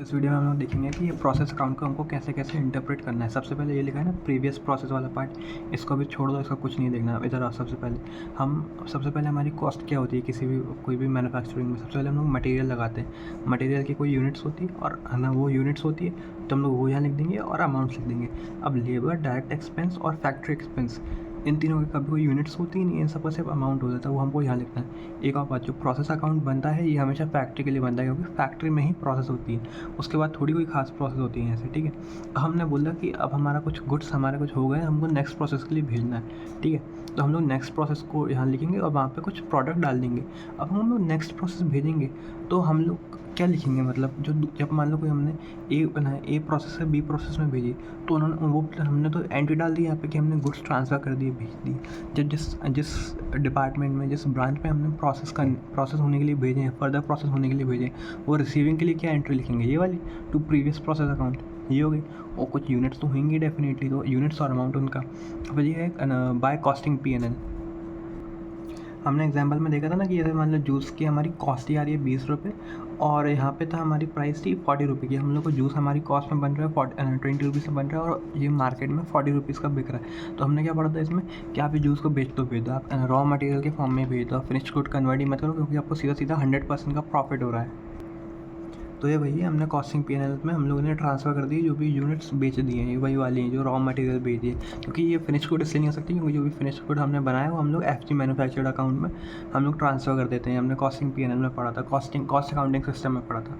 इस वीडियो में हम लोग देखेंगे कि ये प्रोसेस अकाउंट को हमको कैसे कैसे इंटरप्रेट करना है। सबसे पहले ये लिखा है ना प्रीवियस प्रोसेस वाला पार्ट, इसको भी छोड़ दो, इसका कुछ नहीं देखना। इधर आओ, सबसे पहले हमारी कॉस्ट क्या होती है किसी भी कोई भी मैन्युफैक्चरिंग में। सबसे पहले हम लोग मटेरियल लगाते हैं, मटेरियल की कोई यूनिट्स होती है और है ना वो यूनिट्स होती है, तो हम लोग वो यहाँ लिख देंगे और अमाउंट लिख देंगे। अब लेबर, डायरेक्ट एक्सपेंस और फैक्ट्री एक्सपेंस, इन तीनों की कभी कोई यूनिट्स होती ही नहीं, इन सबका सिर्फ अमाउंट हो जाता है, वो हमको यहाँ लिखना है। एक और बात, जो प्रोसेस अकाउंट बनता है ये हमेशा फैक्ट्री के लिए बनता है, क्योंकि फैक्ट्री में ही प्रोसेस होती है, उसके बाद थोड़ी कोई खास प्रोसेस होती है ऐसे, ठीक है। हमने बोला कि अब हमारा कुछ गुड्स हमारे कुछ हो गए, हमको नेक्स्ट प्रोसेस के लिए भेजना है, ठीक है। तो हम लोग नेक्स्ट प्रोसेस को यहाँ लिखेंगे और वहाँ पे कुछ प्रोडक्ट डाल देंगे। अब हम लोग नेक्स्ट प्रोसेस भेजेंगे तो हम लोग क्या लिखेंगे, मतलब जो जब मान लो कोई हमने ए प्रोसेस से बी प्रोसेस में भेजी, तो उन्होंने वो हमने तो एंट्री डाल दी यहाँ पे कि हमने गुड्स ट्रांसफ़र कर दिए, भेज दी। जब जिस जिस डिपार्टमेंट में, जिस ब्रांच में हमने प्रोसेस होने के लिए भेजे हैं, फर्दर प्रोसेस होने के लिए भेजे, वो रिसीविंग के लिए क्या एंट्री लिखेंगे, ये वाली, टू प्रीवियस प्रोसेस अकाउंट, ये हो गई। और कुछ यूनिट्स तो होंगी डेफिनेटली, तो यूनिट्स और अमाउंट उनका। अब ये है बाय कॉस्टिंग P&L। हमने एग्जाम्पल में देखा था ना कि जैसे मान लो जूस की हमारी कॉस्ट ही आ रही है 20 रुपये, और यहाँ पे था हमारी प्राइस थी 40 रुपये की। हम लोग को जूस हमारी कॉस्ट में बन रहा है 20 रुपीज़ में बन रहा है, और ये मार्केट में 40 रुपीज़ का बिक रहा है। तो हमने क्या पढ़ा था इसमें कि आप ये जूस को भेज दो, आप रॉ मटेरियल के फॉर्म में भेज दो, फिनिश गुड कन्वर्ट ही मत करो, क्योंकि आपको सीधा सीधा 100% का प्रॉफिट हो रहा है। तो ये वही है, हमने कॉस्टिंग P&L में हम लोगों ने ट्रांसफ़र कर दी जो भी यूनिट्स बेच दिए हैं, ये वही वाली हैं जो रॉ मटेरियल बेच दिए। क्योंकि ये फिनिश गुड इसलिए नहीं हो सकती, क्योंकि जो भी फिनिश गुड हमने बनाया वो हम लोग FG मैन्युफैक्चर्ड अकाउंट में हम लोग ट्रांसफ़र कर देते हैं। हमने कॉस्टिंग P&L में पढ़ा था, कॉस्ट अकाउंटिंग सिस्टम में पढ़ा था।